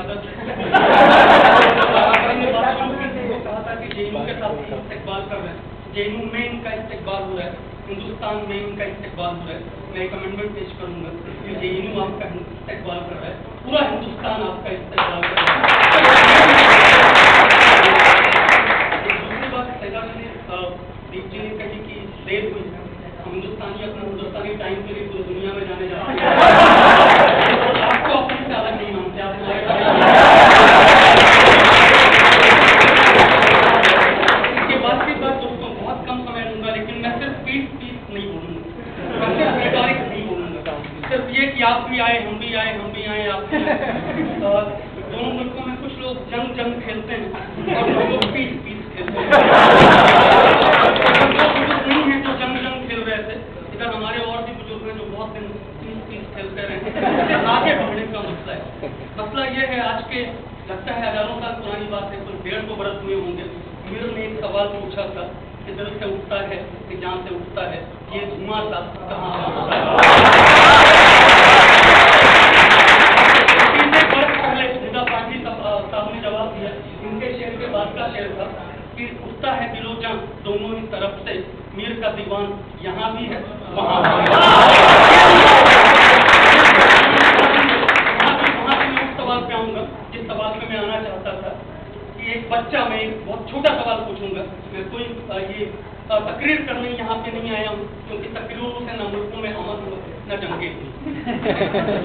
आदत है। कहा था कि जेएनयू के साथ इस्तेकबाल कर रहे हैं, जेएनयू में इनका इस्तेकबाल हो रहा है, हिंदुस्तान में इनका इस्तेकबाल हो रहा है। मैं एक अमेंडमेंट पेश करूंगा कि जेएनयू आपका इस्तेकबाल कर रहा है, पूरा हिंदुस्तान आपका इस्तेकबाल कर रहा है। दूसरी बात सैदा जी ने दीप जी ने कही कि देर हुई, हिंदुस्तानी अपना हिंदुस्तानी टाइम के लिए पूरी दुनिया में जाने जाते हैं। आपको अपने से अलग नहीं मानते, आप हमारे इसके बाद की बात दोस्तों बहुत कम समय लूंगा, लेकिन मैं सिर्फ पीस नहीं बोलूंगा, मैं सिर्फ रेटोरिक नहीं बोलूंगा, सिर्फ ये कि आप भी आए, हम भी आए, हम भी आए, आप भी आए। दोनों मुल्कों में कुछ लोग जंग खेलते हैं और कुछ लोग पीस खेलते हैं। नहीं है जो जंग खेल रहे थे, इधर हमारे और भी बुजुर्ग हैं जो बहुत दिन पीस खेलते रहे। आगे बढ़ने का मसला है, मसला ये है आज के लगता है हजारों साल पुरानी बात है, कुछ 150 बरस हुए होंगे। मीर ने एक सवाल पूछा था कि दिल से उठता है कि जान से उठता है, ये धुआं सा कहाँ से उठता है। 3 बरस पहले निदा पाठी साहब ने जवाब दिया, इनके शेर के बाद का शेर था कि उठता है दिलो जान दोनों ही तरफ से, मीर का दीवान यहाँ भी है वहाँ भी है। मैं उस सवाल पे आऊंगा जिस सवाल पे मैं आना चाहता था कि एक बच्चा, मैं एक बहुत छोटा सवाल पूछूंगा। मैं कोई ये तकरीर करने यहाँ पे नहीं आया हूँ, क्योंकि तकरीरों से न मुल्कों में अमन हो न जंगे।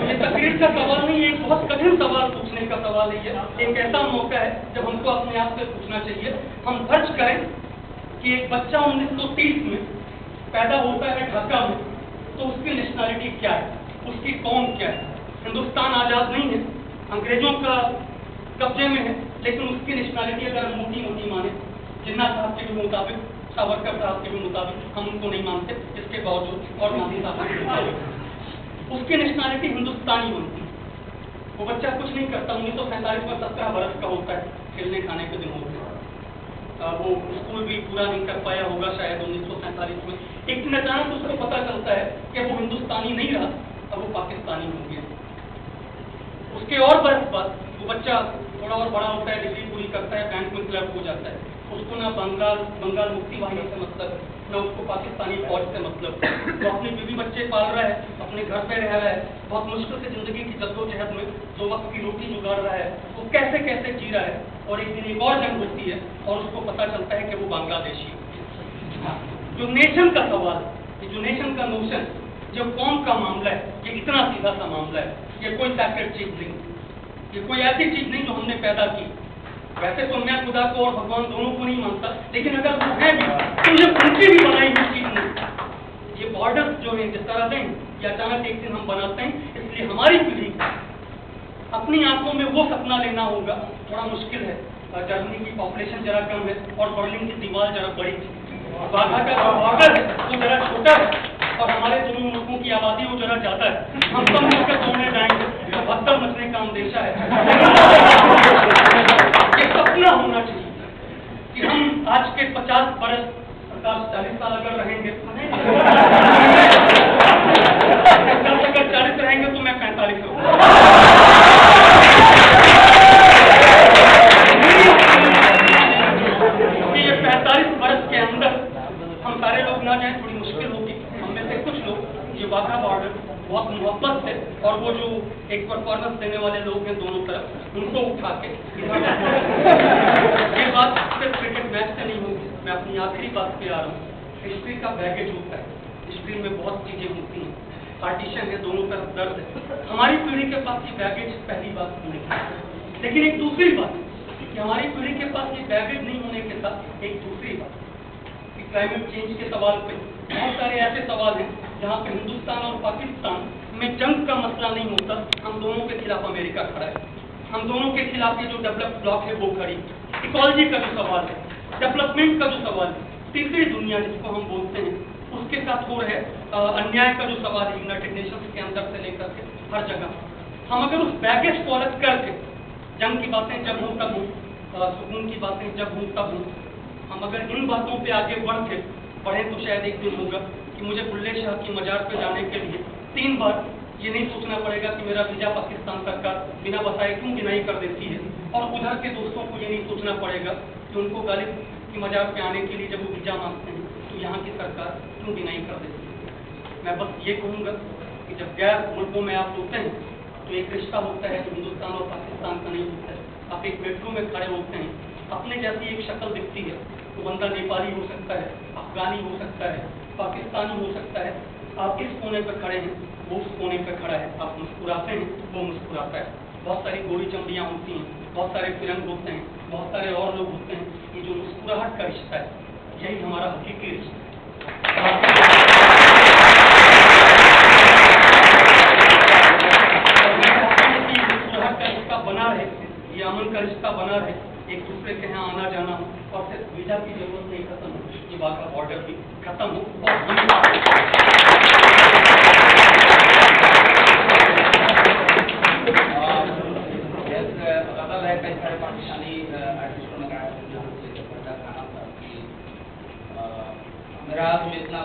ये तकरीर का सवाल नहीं, एक बहुत कठिन सवाल पूछने का सवाल है। ये एक ऐसा मौका है जब हमको अपने आप से पूछना चाहिए, हम फर्ज करें कि एक बच्चा 1930 में पैदा होता है ढाका में, तो उसकी नेशनलिटी क्या है, उसकी कौम क्या है। हिंदुस्तान आज़ाद नहीं है, अंग्रेजों का कब्जे में है, लेकिन उसकी नेशनलिटी अगर मोटी माने, जिन्ना साहब के भी मुताबिक, सावरकर साहब के भी मुताबिक, हम उनको नहीं मानते इसके बावजूद, और गांधी साहब के मुताबिक उसकी नेशनलिटी हिंदुस्तानी बनती है। वो बच्चा कुछ नहीं करता, 1947 में 17 बरस का होता है, खेलने खाने के दिन होते हैं। वो स्कूल भी पूरा नहीं कर पाया होगा शायद 1947 में। एक दिन अचानक उसको पता चलता है कि वो हिंदुस्तानी नहीं रहा, अब वो पाकिस्तानी हो गया। उसके और बरस बाद वो बच्चा थोड़ा और बड़ा होता है, डिग्री पूरी करता है, बैंक में क्लर्क हो जाता है। उसको ना बंगाल मुक्ति वाहिनी से मतलब, ना उसको पाकिस्तानी फौज से मतलब। वो अपने बीवी बच्चे पाल रहा है, अपने घर पे रह रहा है, बहुत मुश्किल से जिंदगी की जद्दोजहद में 2 वक्त की रोटी जुगाड़ रहा है, वो कैसे कैसे जी रहा है। और एक दिन एक और जंग होती है और उसको पता चलता है कि वो बांग्लादेशी है। जो नेशन का सवाल, जो नेशन का नोशन, जो कौम का मामला है, ये इतना सीधा सा मामला है। ये कोई सैक्रेड चीज नहीं, ये कोई ऐसी चीज नहीं जो हमने पैदा की। वैसे तो मैं खुदा को और भगवान दोनों को नहीं मानता, लेकिन अगर वो है भी तो ये उनकी भी बनाई हुई चीज नहीं। ये बॉर्डर्स जो है जिस तरह से ये अचानक एक दिन हम बनाते हैं, इसलिए हमारी पीढ़ी अपनी आंखों में वो सपना लेना होगा, थोड़ा मुश्किल है। जर्मनी की पॉपुलेशन जरा कम है और बर्लिन की दीवार जरा बड़ी थी। वाघा का जो बॉर्डर है वो जरा छोटा है और हमारे दोनों मुल्कों की आबादी वो जरा ज्यादा है। हम सब मिलकर तोड़ने जाएंगे, भत्तर मचने का अंदेशा है। ये सपना होना चाहिए कि हम आज के 50 बरस 40 साल अगर रहेंगे, 40 रहेंगे तो मैं 45 रहूँगा। ये 45 बरस के अंदर हम सारे लोग ना जाएं, थोड़ी मुश्किल होगी। हम में से कुछ लोग ये वाघा बॉर्डर बहुत मोहब्बत से, और वो जो एक परफॉर्मेंस देने वाले लोग हैं दोनों तरफ, उनको उठा के ये बात सिर्फ क्रिकेट मैच से नहीं होगी। मैं अपनी आखिरी बात पे आ रहा हूँ। हिस्ट्री का बैगेज होता है, हिस्ट्री में बहुत चीजें होती हैं, पार्टीशन है, दोनों तरफ दर्द है। हमारी पीढ़ी के पास ये बैगेज पहली बात नहीं है। लेकिन एक दूसरी बात कि हमारी पीढ़ी के पास ये बैगेज नहीं होने के साथ एक दूसरी बात कि क्लाइमेट चेंज के सवाल पे बहुत सारे ऐसे सवाल हैं जहाँ पे हिंदुस्तान और पाकिस्तान में जंग का मसला नहीं होता, हम दोनों के खिलाफ अमेरिका खड़ा है, हम दोनों के खिलाफ ये जो डेवलप्ड ब्लॉक है वो खड़ी, इकोलॉजी का जो सवाल है, डेवलपमेंट का जो सवाल है, तीसरी दुनिया जिसको हम बोलते हैं, उसके साथ हो रहे अन्याय का जो सवाल है यूनाइटेड नेशंस के अंदर से लेकर के हर जगह। हम अगर उस बैगेज को अलग करके, जंग की बातें जब हों तब हों, सुकून की बातें जब हों तब हों, हम अगर इन बातों पे आगे बढ़े तो शायद एक दिन होगा कि मुझे बुल्ले शाह की मजार पे जाने के लिए 3 बार ये नहीं सोचना पड़ेगा कि मेरा वीजा पाकिस्तान सरकार बिना बताए क्यों डिनाई कर देती है, और उधर के दोस्तों को ये नहीं सोचना पड़ेगा कि उनको गालिब की मजार पे आने के लिए जब वो वीजा मांगते हैं तो यहाँ की सरकार क्यों डिनाई कर देती है। मैं बस ये कहूँगा कि जब गैर मुल्कों में आप होते हैं तो एक रिश्ता होता है जो हिंदुस्तान और पाकिस्तान का नहीं होता है। आप एक मेट्रो में खड़े होते हैं, अपने जैसी एक शक्ल दिखती है, तो बंदा नेपाली हो सकता है, अफगानी हो सकता है, पाकिस्तानी हो सकता है। आप इस कोने पर खड़े हैं, वो उस कोने पर खड़ा है, आप मुस्कुराते हैं, वो मुस्कुराता है। बहुत सारी गोरी चमड़ियाँ होती हैं, बहुत सारे फिरंग होते हैं, बहुत सारे और लोग होते हैं। ये जो मुस्कुराहट का रिश्ता है, यही हमारा हकीकी रिश्ता है। मुस्कुराहट का रिश्ता बना रहे, ये अमन का रिश्ता बना रहे, एक दूसरे के यहाँ आना जाना हो, और सिर्फ वीजा की जरूरत नहीं खत्म हो, ये बात का बॉर्डर भी खत्म हो। और कई सारे पाकिस्तानी आर्टिस्टों ने कहा मेरा इतना